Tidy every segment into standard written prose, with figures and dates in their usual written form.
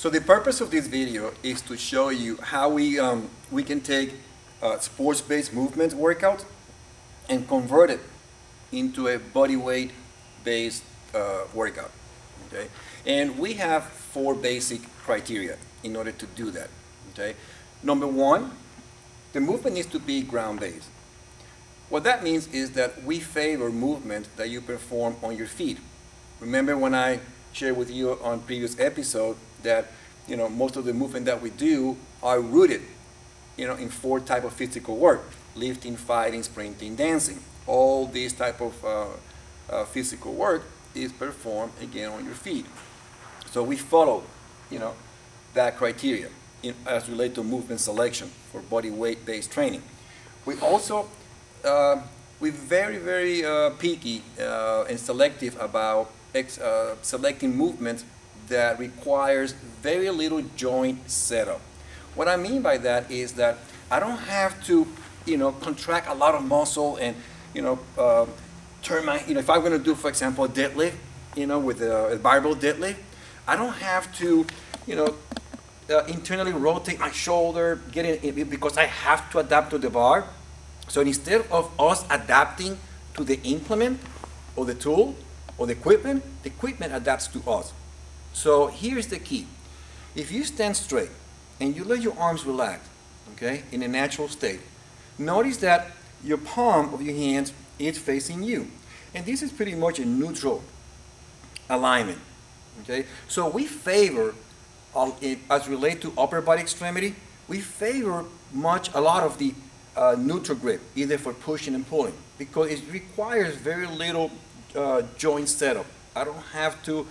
So the purpose of this video is to show you how we can take sports-based movement workout and convert it into a body weight based workout. Okay, and we have four basic criteria in order to do that. Okay, number one, the movement needs to be ground based. What that means is that we favor movement that you perform on your feet. Remember when I shared with you on previous episode that most of the movement that we do are rooted in four type of physical work: lifting, fighting, sprinting, dancing. All these type of physical work is performed again on your feet. So we follow that criteria as related to movement selection for body weight based training. We also we're very picky and selective about selecting movements that requires very little joint setup. What I mean by that is that I don't have to contract a lot of muscle and turn my if I'm going to do, for example, a deadlift with a barbell deadlift, I don't have to internally rotate my shoulder, get it because I have to adapt to the bar. So instead of us adapting to the implement or the tool or the equipment adapts to us. So here's the key. If you stand straight and you let your arms relax, okay, in a natural state, notice that your palm of your hands is facing you. And this is pretty much a neutral alignment. Okay? So we favor, as related to upper body extremity, we favor a lot of the neutral grip, either for pushing and pulling, because it requires very little joint setup. I don't have to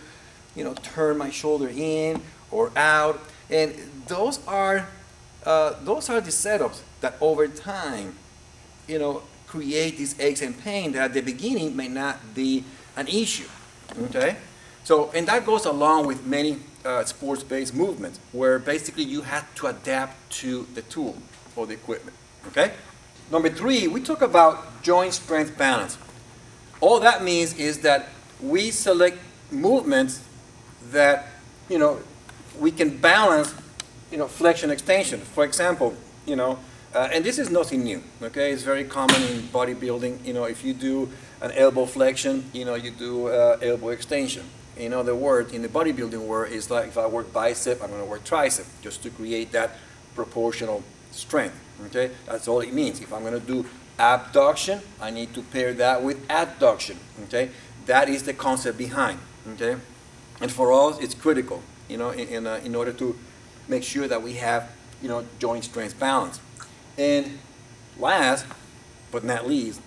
turn my shoulder in or out, and those are the setups that over time create these aches and pain that at the beginning may not be an issue. Okay, so and that goes along with many sports-based movements where basically you have to adapt to the tool or the equipment. Okay, number three, we talk about joint strength balance. All that means is that we select movements that we can balance flexion extension. For example, and this is nothing new. Okay, it's very common in bodybuilding. If you do an elbow flexion, you do elbow extension. In other words, in the bodybuilding world, it's like if I work bicep, I'm going to work tricep, just to create that proportional strength. Okay, that's all it means. If I'm going to do abduction, I need to pair that with adduction. Okay, that is the concept behind. Okay, and for us, it's critical. In order to make sure that we have joint strength balance. And last but not least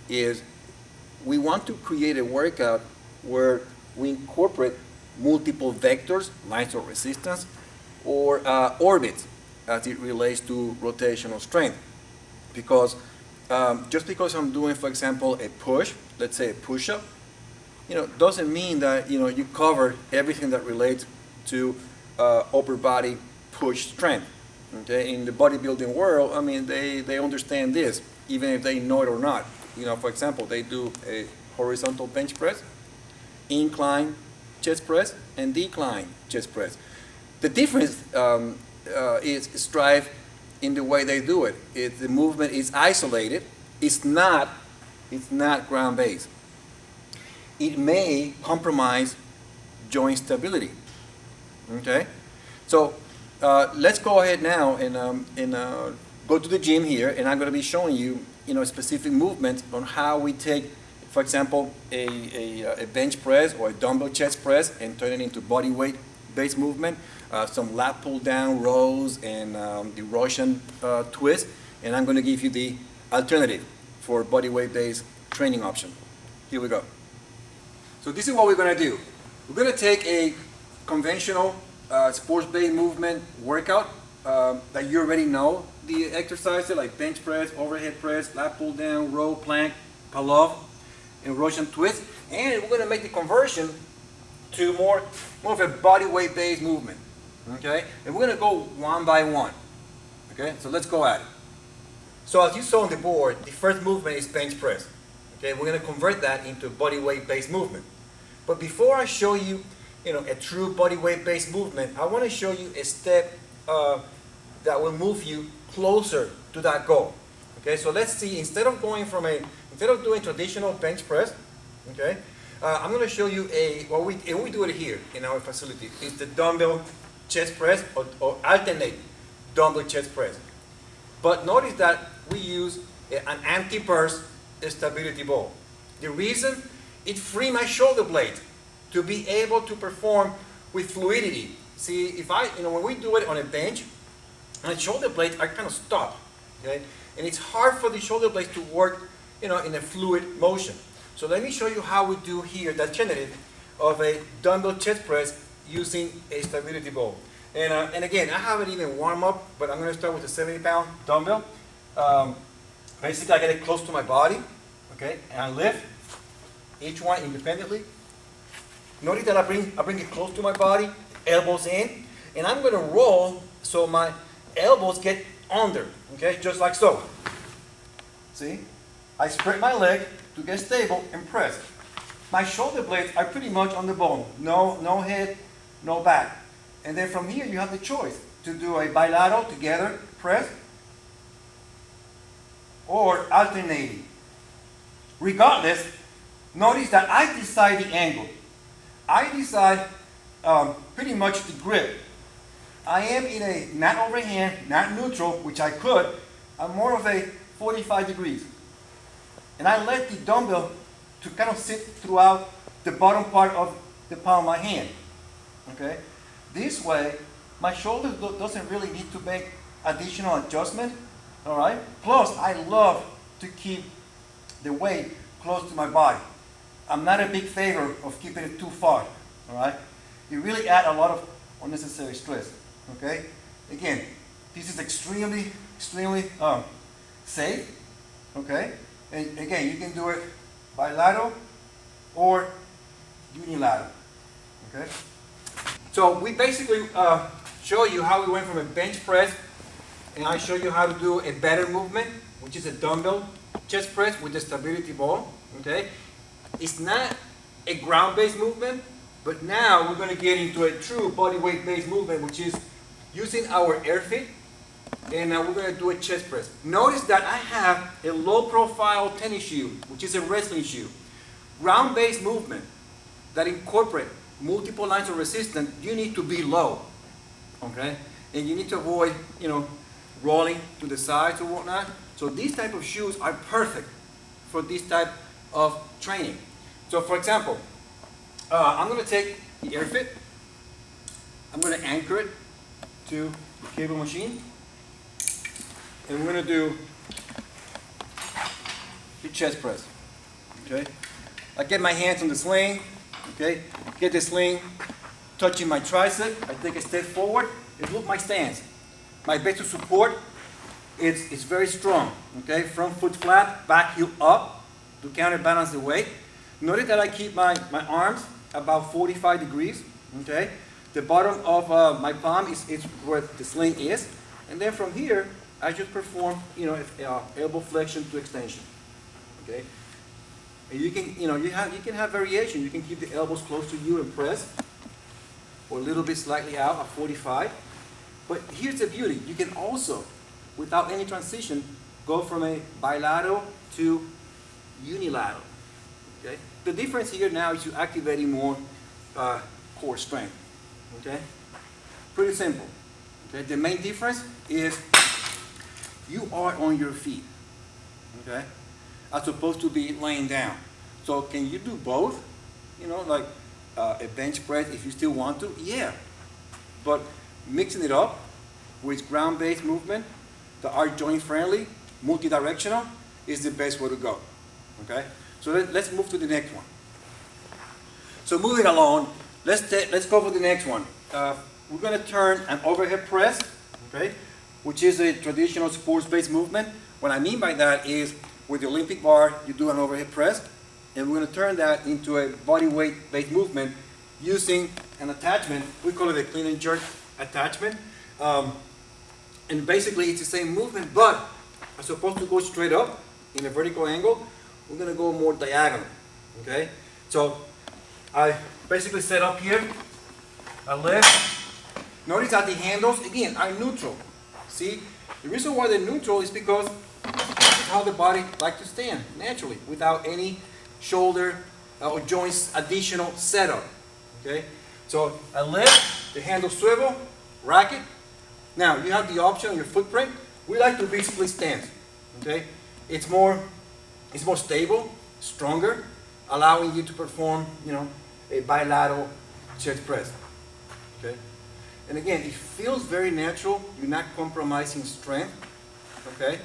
is we want to create a workout where we incorporate multiple vectors, lines of resistance, or orbits as it relates to rotational strength. Because just because I'm doing, for example, a push, let's say a push-up, doesn't mean that you cover everything that relates to upper body push strength. Okay, in the bodybuilding world, I mean, they understand this, even if they know it or not. For example, they do a horizontal bench press, incline chest press, and decline chest press. The difference is strive in the way they do it. The movement is isolated. It's not ground based. It may compromise joint stability. Okay, so let's go ahead now and go to the gym here, and I'm going to be showing you specific movements on how we take, for example, a bench press or a dumbbell chest press and turn it into body weight based movement, some lat pull down rows, and the Russian twist, and I'm going to give you the alternative for body weight based training option. Here we go. So this is what we're going to do. We're going to take a conventional sports-based movement workout that you already know the exercises, like bench press, overhead press, lat pull down, row, plank, pull-off, and Russian twist. And we're going to make the conversion to more of a body weight based movement. Okay, and we're going to go one by one. Okay, so let's go at it. So as you saw on the board, the first movement is bench press. Okay, we're going to convert that into body weight based movement. But before I show you a true body weight based movement, I want to show you a step that will move you closer to that goal. Okay, so let's see, instead of doing traditional bench press, okay, I'm going to show you and we do it here in our facility. It's the dumbbell chest press or alternate dumbbell chest press. But notice that we use an anti-burst stability ball. The reason, it frees my shoulder blade to be able to perform with fluidity. See, if when we do it on a bench, my shoulder blades are kind of stuck, okay? And it's hard for the shoulder blades to work, in a fluid motion. So let me show you how we do here the alternative of a dumbbell chest press using a stability ball. And again, I haven't even warmed up, but I'm going to start with a 70-pound dumbbell. Basically, I get it close to my body, okay, and I lift each one independently. Notice that I bring it close to my body, elbows in, and I'm going to roll so my elbows get under, okay, just like so. See? I spread my leg to get stable and press. My shoulder blades are pretty much on the bone. No head, no back. And then from here, you have the choice to do a bilateral together press or alternating. Regardless, notice that I decide the angle. I decide pretty much the grip. I am in a not overhand, not neutral, which I could. I'm more of a 45 degrees. And I let the dumbbell to kind of sit throughout the bottom part of the palm of my hand. Okay? This way, my shoulder doesn't really need to make additional adjustment. All right? Plus, I love to keep the weight close to my body. I'm not a big favor of keeping it too far. All right? You really add a lot of unnecessary stress. Okay? Again, this is extremely safe. Okay? And again, you can do it bilateral or unilateral. Okay? So we basically show you how we went from a bench press, and I show you how to do a better movement, which is a dumbbell chest press with the stability ball. Okay? It's not a ground-based movement, but now we're going to get into a true body weight-based movement, which is using our AirFit, and now we're going to do a chest press. Notice that I have a low-profile tennis shoe, which is a wrestling shoe. Ground-based movement that incorporate multiple lines of resistance, you need to be low, okay? And you need to avoid, rolling to the sides or whatnot. So these type of shoes are perfect for this type of training. So for example, I'm going to take the AirFit, I'm going to anchor it to the cable machine, and we're going to do the chest press. Okay? I get my hands on the sling, okay? Get the sling touching my tricep, I take a step forward, and look my stance. My base of support is very strong, okay? Front foot flat, back heel up to counterbalance the weight. Notice that I keep my arms about 45 degrees, okay? The bottom of my palm is where the sling is, and then from here, I just perform, elbow flexion to extension, okay? And you can, you can have variation. You can keep the elbows close to you and press, or a little bit slightly out at 45. But here's the beauty: you can also, without any transition, go from a bilateral to unilateral. Okay. The difference here now is you're activating more core strength. Okay. Pretty simple. Okay. The main difference is you are on your feet. Okay. As opposed to be laying down. So can you do both? Like a bench press if you still want to? Yeah. But mixing it up with ground-based movement that are joint friendly, multi-directional, is the best way to go. Okay? So let's move to the next one. So moving along, let's go for the next one. We're going to turn an overhead press, okay, which is a traditional sports-based movement. What I mean by that is with the Olympic bar, you do an overhead press, and we're going to turn that into a body weight-based movement using an attachment. We call it a clean and jerk attachment. And basically, it's the same movement, but as opposed to go straight up in a vertical angle, we're going to go more diagonal. Okay? So I basically set up here I lift. Notice that the handles, again, are neutral. See, the reason why they're neutral is because it's how the body likes to stand naturally, without any shoulder or joints additional setup. Okay, so I lift, the handle swivel, rack it. Now you have the option on your footprint. We like to be split stance. Okay, it's more stable, stronger, allowing you to perform, a bilateral chest press. Okay, and again, it feels very natural. You're not compromising strength. Okay,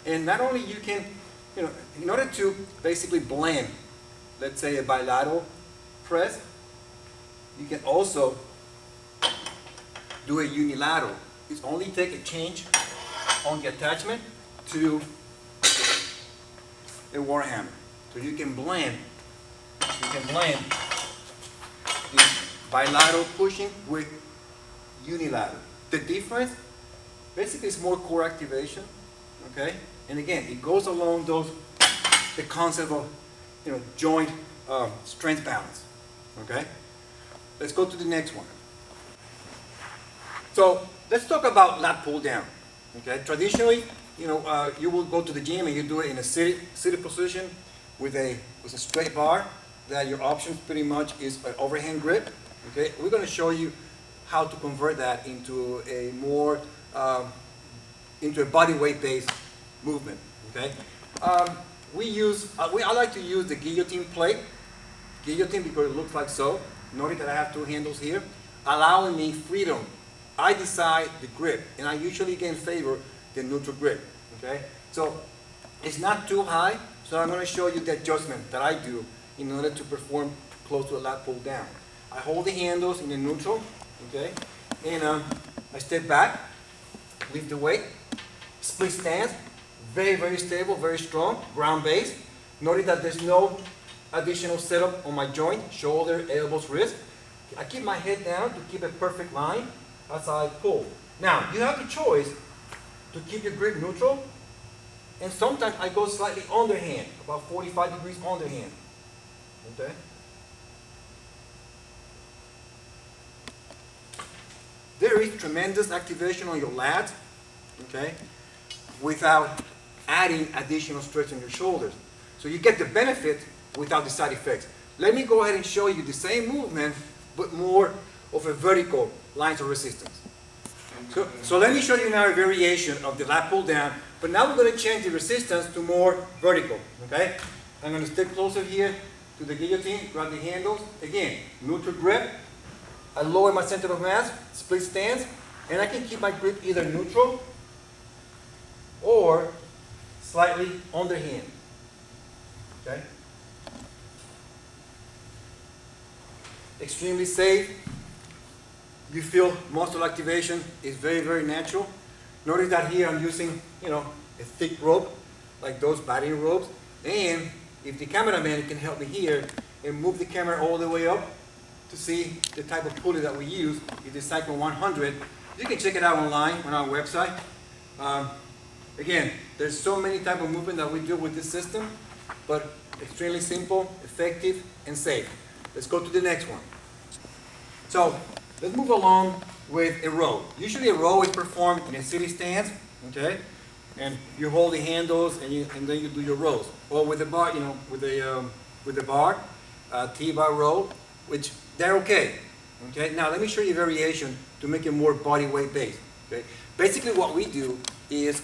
and not only you can, in order to basically blend, let's say a bilateral press, you can also do a unilateral. It's only take a change on the attachment to a Warhammer. So you can blend the bilateral pushing with unilateral. The difference basically is more core activation, okay? And again, it goes along the concept of joint strength balance, okay? Let's go to the next one. So let's talk about lat pull down, okay? Traditionally, you will go to the gym and you do it in a seated position with a straight bar. That your option pretty much is an overhand grip, okay? We're going to show you how to convert that into a more into a body weight based movement, okay? I like to use the guillotine plate, because it looks like so. Notice that I have two handles here, allowing me freedom. I decide the grip, and I usually get in favor the neutral grip, okay? So it's not too high, so I'm going to show you the adjustment that I do in order to perform close to a lat pull down. I hold the handles in the neutral, okay? And I step back, lift the weight, split stance, very, very stable, very strong, ground base. Notice that there's no additional setup on my joint, shoulder, elbows, wrist. I keep my head down to keep a perfect line as I pull. Now, you have the choice to keep your grip neutral, and sometimes I go slightly underhand, about 45 degrees underhand. Okay? There is tremendous activation on your lats, okay, without adding additional stress on your shoulders. So you get the benefit without the side effects. Let me go ahead and show you the same movement, but more of a vertical lines of resistance. So let me show you now a variation of the lat pull down, but now we're going to change the resistance to more vertical, okay? I'm going to step closer here to the guillotine, grab the handles. Again, neutral grip. I lower my center of mass, split stance, and I can keep my grip either neutral or slightly underhand. Okay? Extremely safe. You feel muscle activation is very, very natural. Notice that here I'm using, a thick rope, like those batting ropes, and if the cameraman can help me here and move the camera all the way up to see the type of pulley that we use, is the Cyclone 100. You can check it out online on our website. Again, there's so many type of movement that we do with this system, but extremely simple, effective, and safe. Let's go to the next one. So let's move along with a row. Usually a row is performed in a sitting stance, okay? And you hold the handles and then you do your rows. Or with the bar, with the bar, T-bar row, which they're okay. Okay. Now let me show you a variation to make it more body weight based. Okay. Basically, what we do is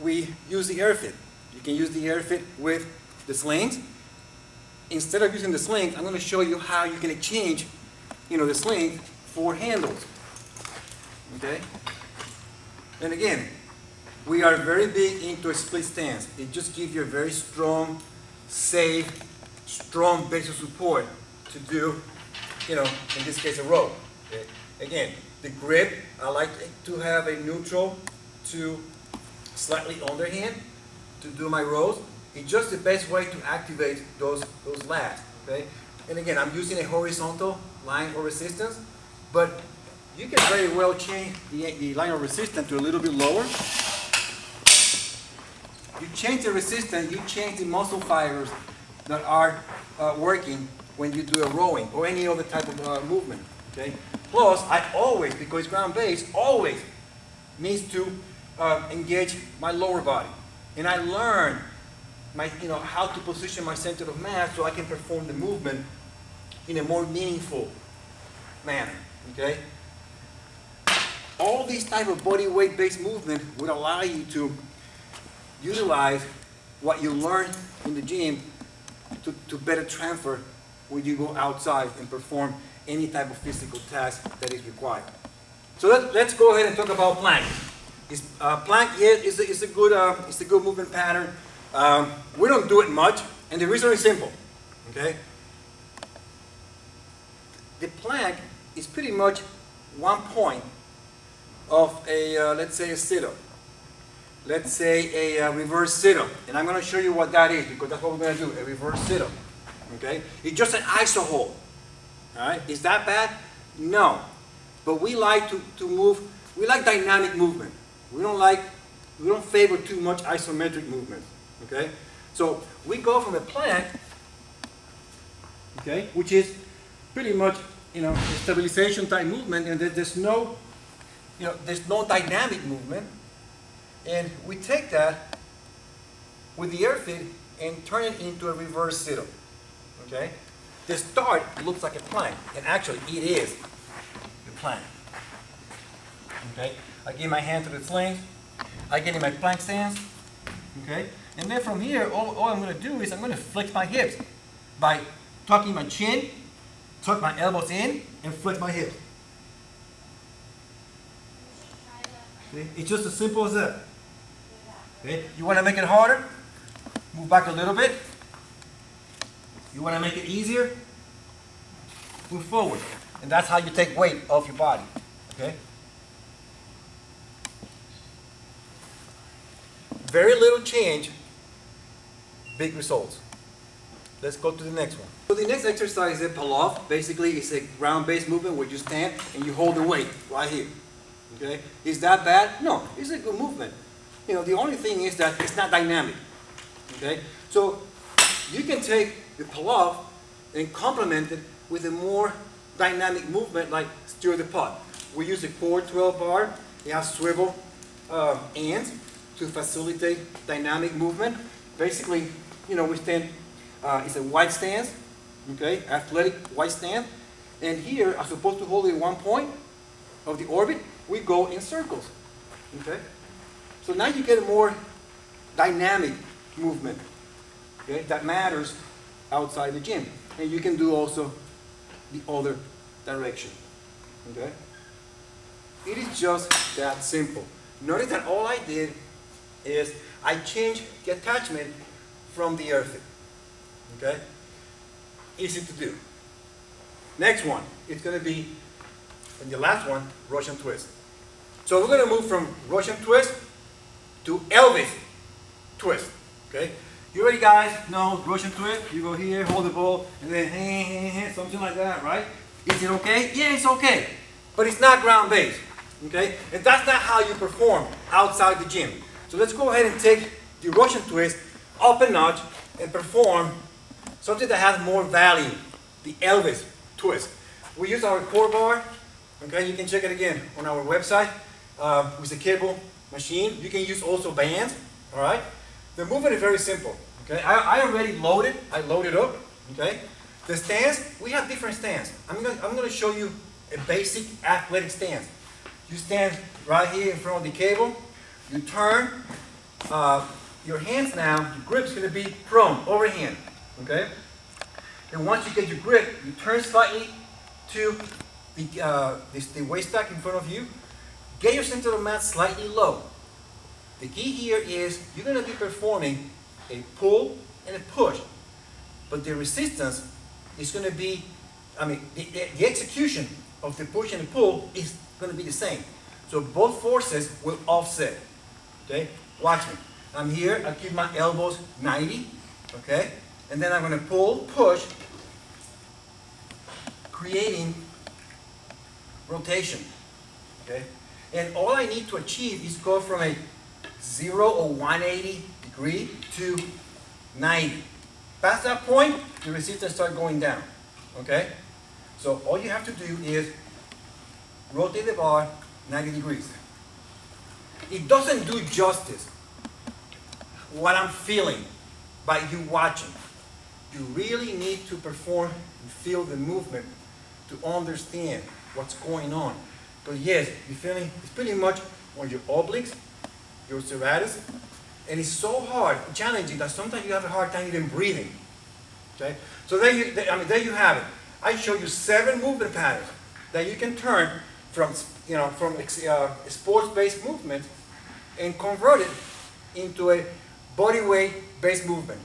we use the air fit. You can use the air fit with the slings. Instead of using the slings, I'm going to show you how you can exchange, the sling for handles. Okay. And again, we are very big into a split stance. It just gives you a very strong, safe, strong base of support to do, in this case, a row. Okay? Again, the grip, I like to have a neutral to slightly underhand to do my rows. It's just the best way to activate those lats. Okay? And again, I'm using a horizontal line of resistance, but you can very well change the line of resistance to a little bit lower. You change the resistance, you change the muscle fibers that are working when you do a rowing or any other type of movement. Okay? Plus, I always, because ground base, always needs to engage my lower body. And I learn how to position my center of mass so I can perform the movement in a more meaningful manner. Okay? All these type of body weight based movement would allow you to utilize what you learn in the gym to better transfer when you go outside and perform any type of physical task that is required. So let's go ahead and talk about plank. Plank is a good movement pattern. We don't do it much, and the reason is simple. Okay? The plank is pretty much one point of a, let's say, a sit-up. Let's say a reverse sit-up. And I'm going to show you what that is, because that's what we're going to do, a reverse sit-up. Okay? It's just an iso hold. All right? Is that bad? No. But we like to move, we like dynamic movement. We don't favor too much isometric movement. Okay? So we go from a plank, okay, which is pretty much, a stabilization type movement, and there's no dynamic movement. And we take that with the air fit and turn it into a reverse sit-up. Okay? The start looks like a plank, and actually it is the plank. Okay? I give my hand to the slings, I get in my plank stance, okay? And then from here, all I'm going to do is I'm going to flex my hips by tucking my chin, tuck my elbows in, and flex my hips. Okay? It's just as simple as that. Okay? You want to make it harder? Move back a little bit. You want to make it easier? Move forward. And that's how you take weight off your body. Okay? Very little change, big results. Let's go to the next one. So the next exercise is a pull-off. Basically, it's a ground-based movement where you stand and you hold the weight right here. Okay? Is that bad? No, it's a good movement. The only thing is that it's not dynamic. Okay? So you can take the pull-off and complement it with a more dynamic movement like stir the pot. We use a core 12 bar. It has swivel ends to facilitate dynamic movement. Basically, we stand, it's a wide stance, okay, athletic wide stance. And here, as opposed to holding one point of the orbit, we go in circles, okay? So now you get a more dynamic movement, okay, that matters outside the gym. And you can do also the other direction, okay? It is just that simple. Notice that all I did is I changed the attachment from the air fit. Okay? Easy to do. Next one, it's going to be, and the last one, Russian twist. So we're going to move from Russian twist to Elvis twist. Okay? You ready, guys? No, Russian twist. You go here, hold the ball, and then something like that, right? Is it okay? Yeah, it's okay. But it's not ground based. Okay? And that's not how you perform outside the gym. So let's go ahead and take the Russian twist up a notch and perform something that has more value, the Elvis twist. We use our core bar. Okay, you can check it again on our website with a cable machine. You can use also bands. All right. The movement is very simple. Okay, I already loaded. I loaded up. Okay. The stance, we have different stance. I'm gonna show you a basic athletic stance. You stand right here in front of the cable. You turn your hands now. Your grip's gonna be prone, overhand. Okay. And once you get your grip, you turn slightly to the waist stack in front of you. Get your center of mass slightly low. The key here is you're going to be performing a pull and a push, but the resistance is going to be, the execution of the push and the pull is going to be the same. So both forces will offset. Okay, watch me. I'm here. I keep my elbows 90. Okay, and then I'm going to pull, push, creating rotation. Okay, and all I need to achieve is go from a 0 or 180 degree to 90. Past that point, the resistance starts going down. Okay, So all you have to do is rotate the bar 90 degrees. It doesn't do justice what I'm feeling by you watching. You really need to perform and feel the movement to understand what's going on. Because yes, you're feeling, it's pretty much on your obliques, your serratus, and it's so hard, challenging, that sometimes you have a hard time even breathing. Okay? So there you have it. I show you 7 movement patterns that you can turn from, sports-based movement and convert it into a body weight-based movement.